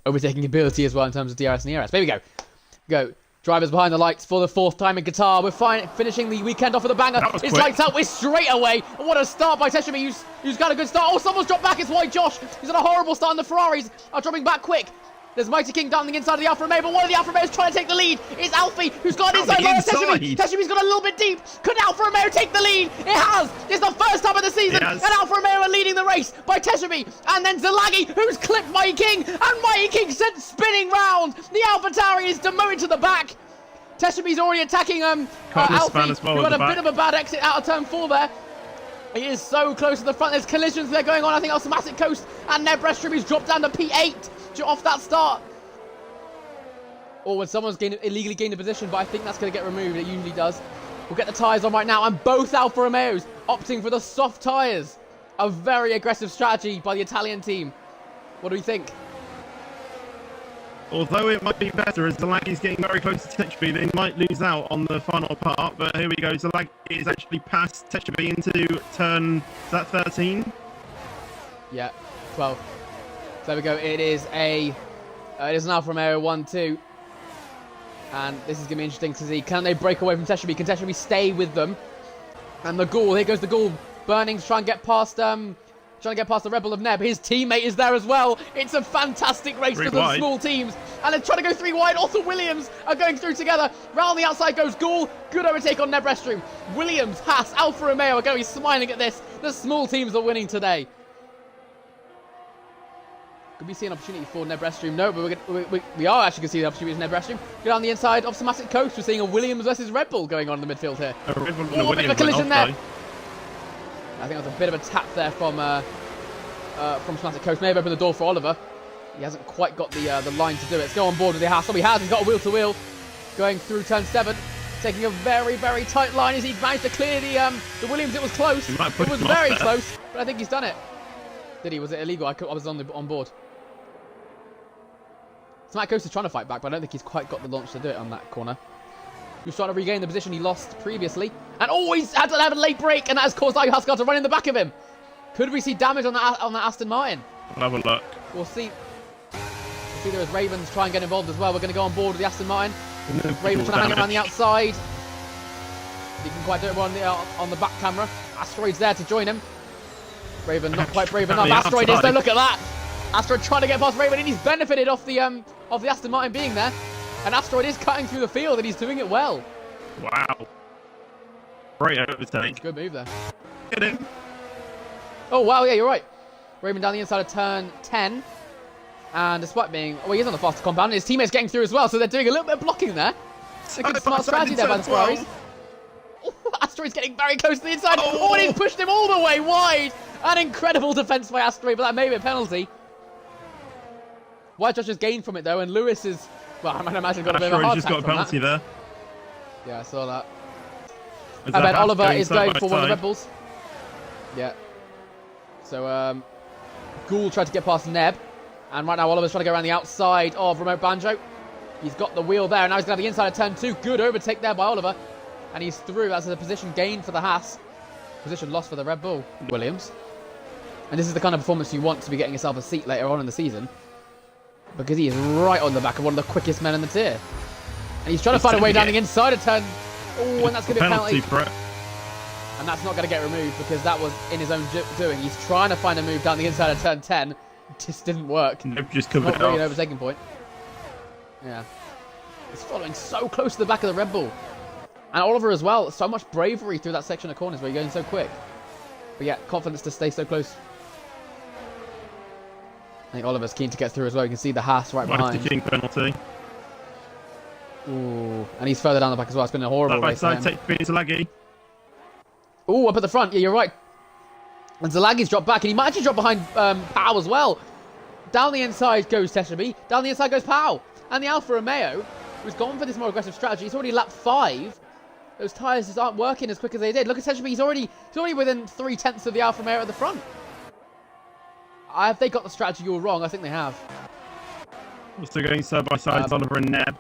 overtaking ability as well in terms of DRS and ERS. There we go. Go. Drivers behind the lights for the 4th time in Qatar. We're finishing the weekend off with a banger. It's quick. Lights out. We're straight away. And what a start by Teshami, who's got a good start. Oh, someone's dropped back. It's White Josh. He's on a horrible start, and the Ferraris are dropping back quick. There's Mighty King down the inside of the Alfa Romeo, but one of the Alfa Romeos trying to take the lead. It's Alfie, who's got an inside line of Teshami. Teshami's got a little bit deep. Could Alfa Romeo take the lead? It has. It's the first time of the season, and Alfa Romeo are leading the race by Teshami. And then Zalagi, who's clipped Mighty King, and Mighty King sent spinning round. The AlphaTauri is demoted to the back. Teshami's already attacking Alfie, who had a bit of a bad exit out of turn 4 there. He is so close to the front. There's collisions there going on. I think Automatic Coast and NEB He's dropped down to P8 off that start. Or when someone's illegally gained a position, but I think that's going to get removed. It usually does. We'll get the tyres on right now, and both Alfa Romeos opting for the soft tyres. A very aggressive strategy by the Italian team. What do we think? Although it might be better as Zalagi's getting very close to Teshami, they might lose out on the final part. But here we go. Zalagi is actually past Teshami into turn, is that 13? Yeah, 12. So there we go. It is an Alfa Romeo 1-2. And this is going to be interesting to see. Can they break away from Teshami? Can Teshami stay with them? And the Ghoul, here goes the Ghoul, burning to try and get past the Rebel of NEB. His teammate is there as well. It's a fantastic race for the small teams. And they're trying to go 3 wide. Also, Williams are going through together. Round the outside goes Ghoul. Good overtake on NEB Restroom. Williams, Haas, Alfa Romeo are going to be smiling at this. The small teams are winning today. Could we see an opportunity for NEB Restroom? No, but we are actually going to see the opportunity for NEB Restroom. Go down the inside of Automatic Coast. We're seeing a Williams versus Red Bull going on in the midfield here. A bit of a collision there. I think that's a bit of a tap there from Automatic Coast. May have opened the door for Oliver. He hasn't quite got the line to do it. Let's go on board with the Haas. Oh, he has. He's got a wheel-to-wheel going through turn 7. Taking a very, very tight line as he's managed to clear the Williams. It was close. It was very close, but I think he's done it. Did he? Was it illegal? I was on board. Automatic Coast is trying to fight back, but I don't think he's quite got the launch to do it on that corner. He was trying to regain the position he lost previously. And he's had to have a late break, and that has caused Huskar to run in the back of him. Could we see damage on that Aston Martin? We'll have a look. We'll see. We'll see there as Ravens try and get involved as well. We're going to go on board with the Aston Martin. Ravens trying to hang around the outside. He can quite do it on the back camera. Asteroid's there to join him. Raven not quite brave enough. Asteroid is there. Look at that. Asteroid trying to get past Raven, and he's benefited off the Aston Martin being there. And Asteroid is cutting through the field, and he's doing it well. Wow. Great overtake. Good move there. Get him. Oh, wow, yeah, you're right. Raven down the inside of turn 10. And despite being... Oh, he's on the faster compound, and his teammate's getting through as well, so they're doing a little bit of blocking there. A good smart strategy there by the Ferraris. Oh, Asteroid's getting very close to the inside. Oh, and he's pushed him all the way wide. An incredible defense by Asteroid, but that may be a penalty. White Josh has gained from it, though, and Lewis is... Well, I might imagine got a bit of a hard just got a penalty there. Yeah, I saw that. I bet Oliver is going for one of the Red Bulls. Yeah. So, Ghoul tried to get past NEB. And right now Oliver's trying to go around the outside of Remote Banjo. He's got the wheel there, and now he's going to have the inside of turn 2. Good overtake there by Oliver. And he's through. That's a position gain for the Haas. Position lost for the Red Bull. Williams. And this is the kind of performance you want to be getting yourself a seat later on in the season. Because he is right on the back of one of the quickest men in the tier. And he's trying to find a way down the inside of turn... Oh, and that's going to be a penalty. For it. And that's not going to get removed because that was in his own doing. He's trying to find a move down the inside of turn 10. It just didn't work. Nope, just covered it really an overtaking point. Yeah. He's following so close to the back of the Red Bull. And Oliver as well. So much bravery through that section of corners where you're going so quick. But yeah, confidence to stay so close. I think Oliver's keen to get through as well. You can see the Haas right behind. King penalty. Ooh, and he's further down the back as well. It's been a horrible race. Zalagi. Ooh, up at the front. Yeah, you're right. And Zalagi's dropped back, and he might actually drop behind Pau as well. Down the inside goes Teshami. Down the inside goes Pau. And the Alfa Romeo, who's gone for this more aggressive strategy, he's already lapped 5. Those tyres just aren't working as quick as they did. Look at Teshami. He's already within 3/10 of the Alfa Romeo at the front. Have they got the strategy all wrong? I think they have. Still going side by side, it's Oliver and NEB.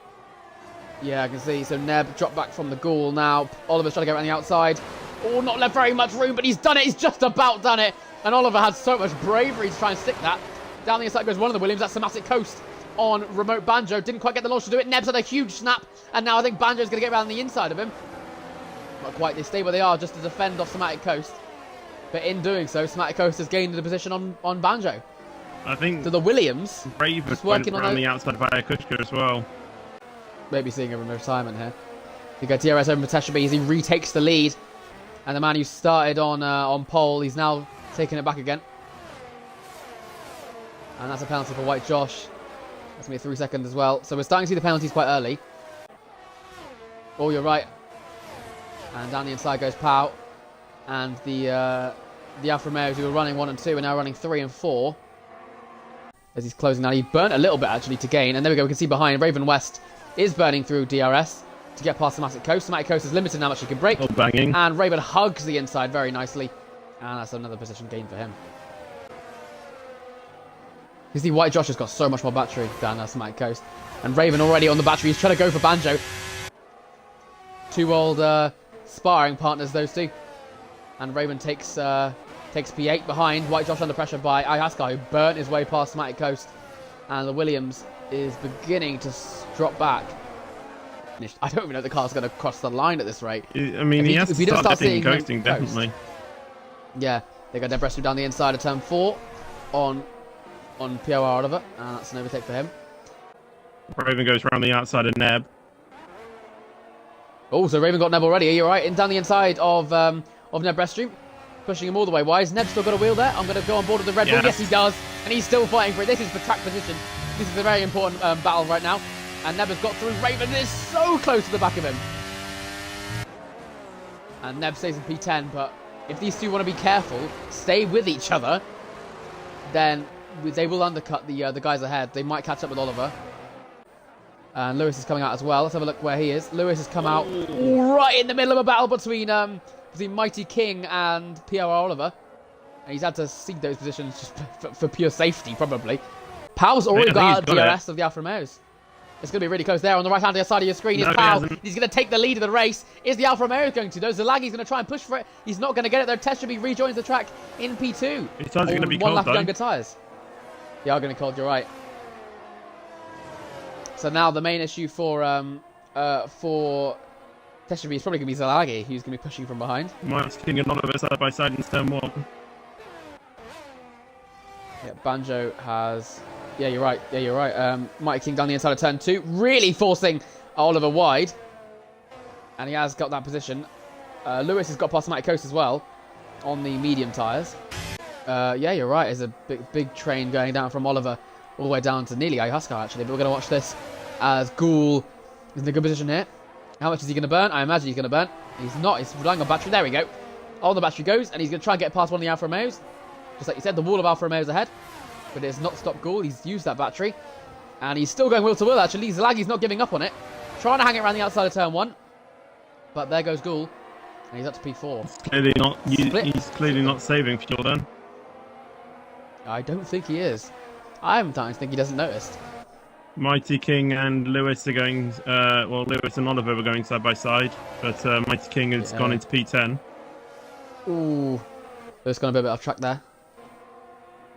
Yeah, I can see. So NEB dropped back from the Ghoul now. Oliver's trying to get around the outside. Oh, not left very much room, but he's done it. He's just about done it. And Oliver had so much bravery to try and stick that. Down the inside goes one of the Williams. That's Automatic Coast. on Remote Banjo. Didn't quite get the launch to do it. Neb's had a huge snap, and now I think Banjo's going to get around the inside of him. Not quite. They stay where they are just to defend off Somatic Coast. But in doing so, Somatic Coast has gained the position on Banjo. I think So the Williams Raven just working went on around the outside of Ayakushka as well. maybe seeing a retirement here. We go DRS over Teshabe as he retakes the lead. And the man who started on pole, he's now taking it back again. And that's a penalty for White Josh. That's going to be 3 seconds as well. So we're starting to see the penalties quite early. Oh, you're right. And down the inside goes Pau. And the Alfa Romeos who were running 1 and 2 are now running 3 and 4. As he's closing down. He burnt a little bit actually to gain. And there we go. We can see behind Raven West is burning through DRS to get past Somatic Coast. Somatic Coast is limited in how much he can break. Oh, banging. And Raven hugs the inside very nicely. And that's another position gain for him. You see White Josh has got so much more battery down Somatic Coast. And Raven already on the battery. He's trying to go for Banjo. 2 old sparring partners, those two. And Raven takes P8 behind. White Josh under pressure by Ayahuasca, who burnt his way past Somatic Coast. And the Williams is beginning to drop back. I don't even know if the car's going to cross the line at this rate. I mean, he has to start seeing coasting, definitely. Yeah, they got their breaststroke down the inside of turn 4 on POR Oliver. And that's an overtake for him. Raven goes around the outside of NEB. Oh, so Raven got Neb already. You're right. In down the inside of Neb Breaststream. Pushing him all the way. Wise. Neb's still got a wheel there. I'm going to go on board with the Red Bull. Yes, he does. And he's still fighting for it. This is for track position. This is a very important battle right now. And Neb has got through. Raven is so close to the back of him. And Neb stays in P10. But if these two want to be careful, stay with each other, then they will undercut the guys ahead. They might catch up with Oliver. And Lewis is coming out as well. Let's have a look where he is. Lewis has come out right in the middle of a battle between Mighty King and PR Oliver. And he's had to seed those positions just for pure safety, probably. Pau's already got DRS of the Alfa Romeos. It's going to be really close there. On the right-hand side of your screen is Pau. He's going to take the lead of the race. Is the Alfa Romeo going to? Zalagi's going to try and push for it. He's not going to get it though. Teshabe rejoins the track in P2. His tyres are going to be cold, 1 lap though. younger tyres. They are going to be cold, you're right. So now the main issue for Teshabe is probably going to be Zalagi, who's going to be pushing from behind. Mighty King and Oliver side by side in turn 1. Yeah, Banjo has... Yeah, you're right. Yeah, you're right. Mighty King down the inside of turn 2, really forcing Oliver wide. And he has got that position. Lewis has got past Mighty Coast as well on the medium tyres. Yeah, you're right. There's a big train going down from Oliver all the way down to nearly Ayahuasca, actually. But we're going to watch this as Ghoul is in a good position here. How much is he going to burn? I imagine he's going to burn. He's not. He's relying on battery. There we go. On the battery goes, and he's going to try and get past one of the Alfa Romeos. Just like you said, the wall of Alfa Romeos ahead. But it has not stopped Ghoul. He's used that battery. And he's still going wheel to wheel, actually. Zalagi's not giving up on it. Trying to hang it around the outside of turn 1. But there goes Ghoul. And he's up to P4. He's clearly not saving fuel then. I don't think he is. I'm starting to think he doesn't notice. Mighty King and Lewis are going... well, Lewis and Oliver were going side by side. But Mighty King has gone into P10. Ooh. Lewis gone a bit off track there.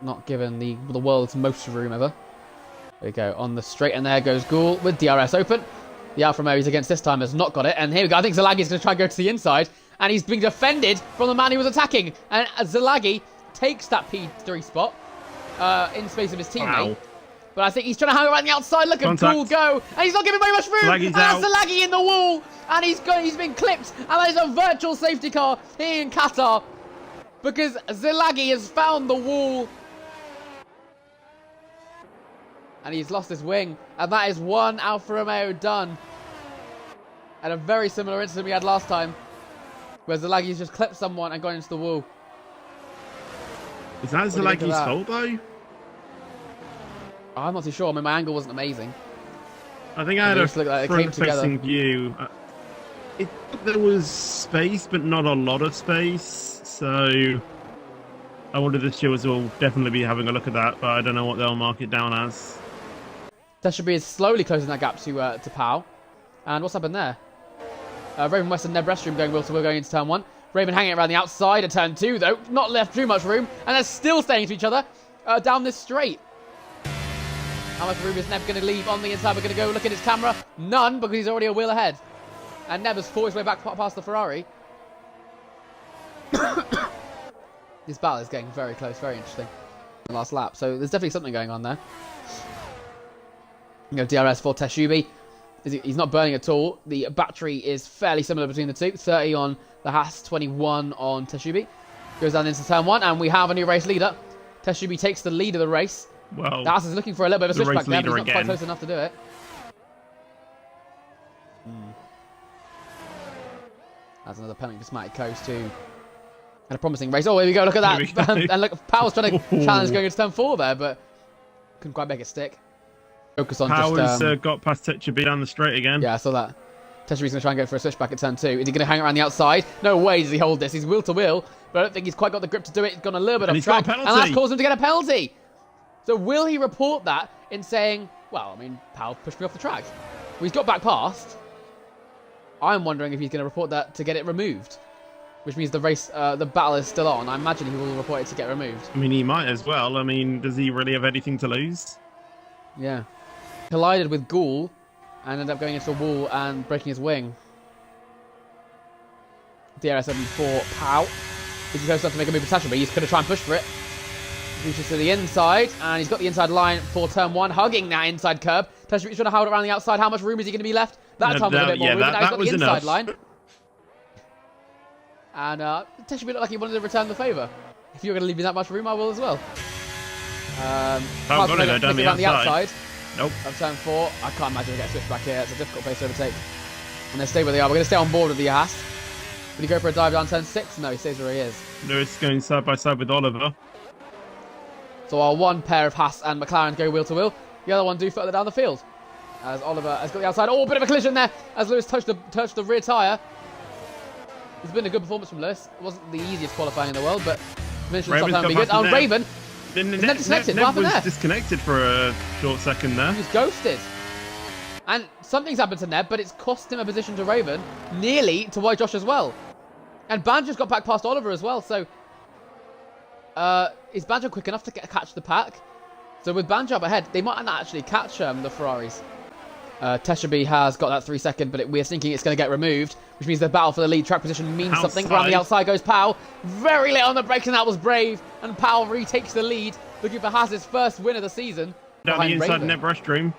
Not given the world's most room ever. There we go. On the straight, and there goes Ghoul with DRS open. The Alfa Romeo he's against this time has not got it. And here we go. I think Zalagi's going to try and go to the inside. And he's being defended from the man who was attacking. And Zalagi takes that P3 spot in space of his teammate. Wow. But I think he's trying to hang around the outside. Look at Ghoul go. And he's not giving very much room. Zalagi's out. Zalagi in the wall. And he's been clipped. And that is a virtual safety car here in Qatar. Because Zalagi has found the wall. And he's lost his wing. And that is one Alfa Romeo done. And a very similar incident we had last time. Where Zalagi's just clipped someone and gone into the wall. Is that Zalagi's fault though? I'm not too sure. I mean, my angle wasn't amazing. I think I had a front-facing view. There was space, but not a lot of space. So I wonder if the stewards will definitely be having a look at that, but I don't know what they'll mark it down as. Teshabe is slowly closing that gap to Pau. And what's happened there? Raven West and Neb Restroom going wheel to wheel going into turn 1. Raven hanging around the outside of turn 2, though. Not left too much room. And they're still staying to each other down this straight. How much room is Neb going to leave on the inside? We're going to go look at his camera. None, because he's already a wheel ahead. And Neb has fought his way back past the Ferrari. This battle is getting very close, very interesting. The last lap, so there's definitely something going on there. You know, DRS for Teshubi. He's not burning at all. The battery is fairly similar between the two. 30 on the Haas, 21 on Teshubi. Goes down into turn 1, and we have a new race leader. Teshubi takes the lead of the race. Well, the Haas is looking for a little bit of a switchback there, but he's not quite close enough to do it. That's another penalty for Smatic Coast too. And a promising race. Oh, here we go. Look at that. And look, Powell's trying to challenge going into turn 4 there, but couldn't quite make it stick. Focus on Powell's got past Tetsubi down the straight again. Yeah, I saw that. Tetsubi's going to try and go for a switchback at turn 2. Is he going to hang around the outside? No way does he hold this. He's wheel to wheel, but I don't think he's quite got the grip to do it. He's gone a little bit off track. And that's caused him to get a penalty. So will he report that in saying, well, I mean, Powell pushed me off the track. Well, he's got back past. I'm wondering if he's going to report that to get it removed. Which means the race, the battle is still on. I imagine he will report it to get removed. I mean, he might as well. I mean, does he really have anything to lose? Yeah. Collided with Ghoul and ended up going into a wall and breaking his wing. DRS74 Pow. He's close enough to make a move with Tasha, but he's going to try and push for it. Reaches to the inside, and he's got the inside line for turn 1, hugging that inside curb. Tasha trying to hold it around the outside. How much room is he going to be left? That time was a bit more room, but now he's got the inside line. And Teshubi looked like he wanted to return the favour. If you're going to leave me that much room, I will as well. Got to go down the outside. Nope. Of turn 4. I can't imagine he gets switched back here. It's a difficult place to overtake. And they stay where they are. We're going to stay on board with the Haas. Will he go for a dive down turn 6? No, he stays where he is. Lewis going side by side with Oliver. So our one pair of Haas and McLaren go wheel to wheel. The other one do further down the field. As Oliver has got the outside. Oh, bit of a collision there. As Lewis touched the rear tyre. It's been a good performance from Lewis. It wasn't the easiest qualifying in the world, but finishing top time be good. Oh, Raven. Neb disconnected. What happened there? Disconnected for a short second there. He was ghosted. And something's happened to Neb, but it's cost him a position to Raven. Nearly to White Josh as well. And Banjo's got back past Oliver as well, so... is Banjo quick enough to catch the pack? So with Banjo up ahead, they might not actually catch the Ferraris. Teshubi has got that 3 second, but we're thinking it's going to get removed, which means the battle for the lead track position means something. Around the outside goes Powell. Very late on the brakes, and that was brave. And Powell retakes the lead, looking for Haas's first win of the season. Down the inside Neb restroom.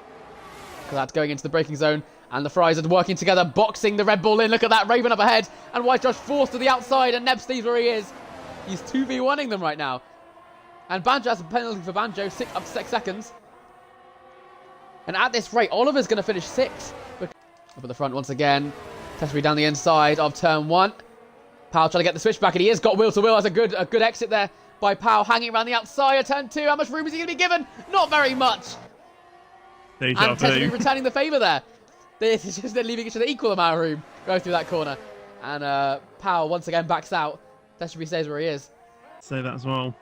That's going into the braking zone, and the Ferraris are working together, boxing the Red Bull in. Look at that, Raven up ahead, and White Josh forced to the outside, and Neb stays where he is. He's 2v1ing them right now. And Banjo has a penalty for Banjo, up to 6 seconds. And at this rate, Oliver's going to finish 6th. Up at the front once again. Tesbury down the inside of turn 1. Powell trying to get the switch back, and he has got wheel to wheel. That's a good exit there by Powell, hanging around the outside of turn 2. How much room is he going to be given? Not very much. And Tesbury returning the favour there. They're leaving each other equal amount of room going through that corner. And Powell once again backs out. Tesbury stays where he is. Say that as well.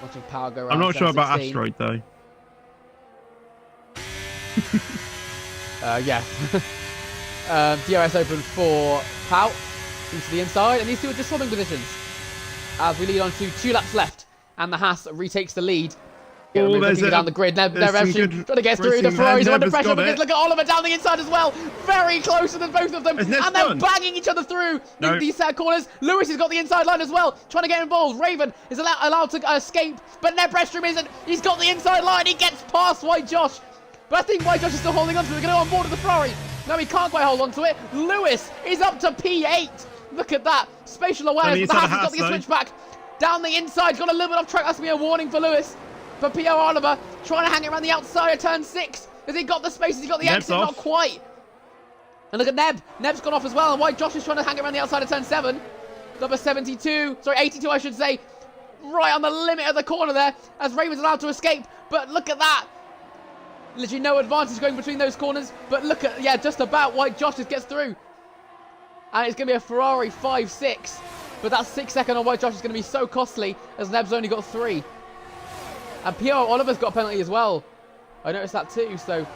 Watching Powell go around. I'm not sure about Asteroid though. Yeah. DRS open for Powell into the inside, and these two are just swapping positions as we lead on to 2 laps left, and the Haas retakes the lead. Down the grid. They're trying to get through. The Ferraris are under pressure. But look at Oliver down the inside as well. Very close to both of them. And they're banging each other through these corners. Lewis has got the inside line as well, trying to get involved. Raven is allowed to escape, but Neb Restrom isn't. He's got the inside line. He gets past White Josh. But I think White Josh is still holding on to it. We're going to go on board with the Ferrari. No, he can't quite hold on to it. Lewis is up to P8. Look at that. Spatial awareness. The Haas has got the switch back. Down the inside. Got a little bit off track. That's going to be a warning for Lewis. For P.O. Oliver, trying to hang it around the outside of turn 6. Has he got the space? Has he got the exit? Not quite. And look at Neb. Neb's gone off as well. And White Josh is trying to hang it around the outside of turn 7. Number 72. Sorry, 82, I should say. Right on the limit of the corner there. As Raven's allowed to escape. But look at that. Literally no advantage going between those corners. But look at, yeah, just about White Josh just gets through. And it's going to be a Ferrari 5-6. But that 6 second on White Josh is going to be so costly. As Neb's only got 3. And P.O. Oliver's got a penalty as well. I noticed that too, so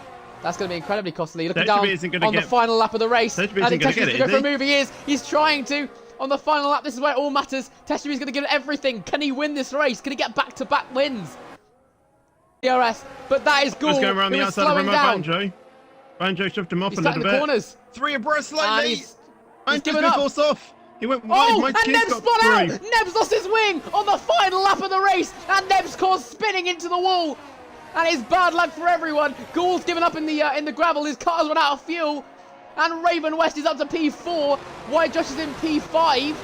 that's going to be incredibly costly. Looking down on the final lap of the race. I think Teshubi's going to go for a move. He is. He's trying to. On the final lap, this is where it all matters. Teshubi's going to give it everything. Can he win this race? Can he get back-to-back wins? DRS, but that is Gould. Just going around the outside of remote down. Banjo. Banjo shoved him off a little bit. Corners. 3 abreast slightly. Banjo's been forced off. He went wide. Oh, and Neb's spun out. Neb's lost his wing on the final lap of the race, and Neb's caused spinning into the wall. And it's bad luck for everyone. Gould's given up in the gravel. His car's run out of fuel. And Raven West is up to P4. White Josh is in P5.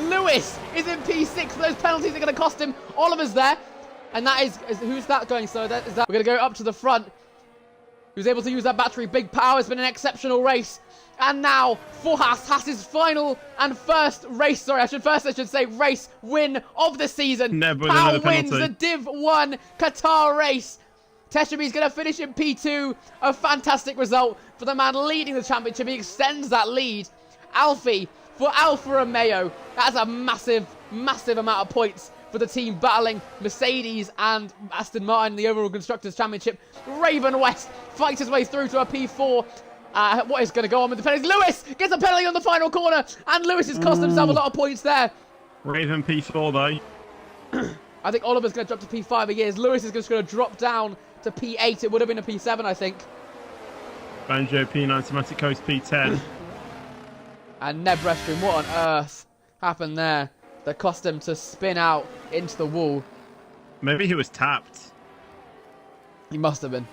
Lewis is in P6. Those penalties are going to cost him. Oliver's there. And that is who's that going? So that is that. We're going to go up to the front. He was able to use that battery. Big power. It's been an exceptional race. And now for Haas's final and first race. Sorry, I should say race win of the season. Power wins the Div 1 Qatar race. Teshaby's going to finish in P2. A fantastic result for the man leading the championship. He extends that lead. Alfie for Alfa Romeo. That's a massive, massive amount of points for the team battling Mercedes and Aston Martin in the overall Constructors' Championship. Raven West fights his way through to a P4. What is going to go on with the penalties? Lewis gets a penalty on the final corner, and Lewis has cost himself a lot of points there. Raven P4 though. I think Oliver's going to drop to P5 a years. Lewis is just going to drop down to P8. It would have been a P7, I think. Banjo P9, Semantic Coast P10. And Neb Restroom, what on earth happened there that cost him to spin out into the wall? Maybe he was tapped. He must have been.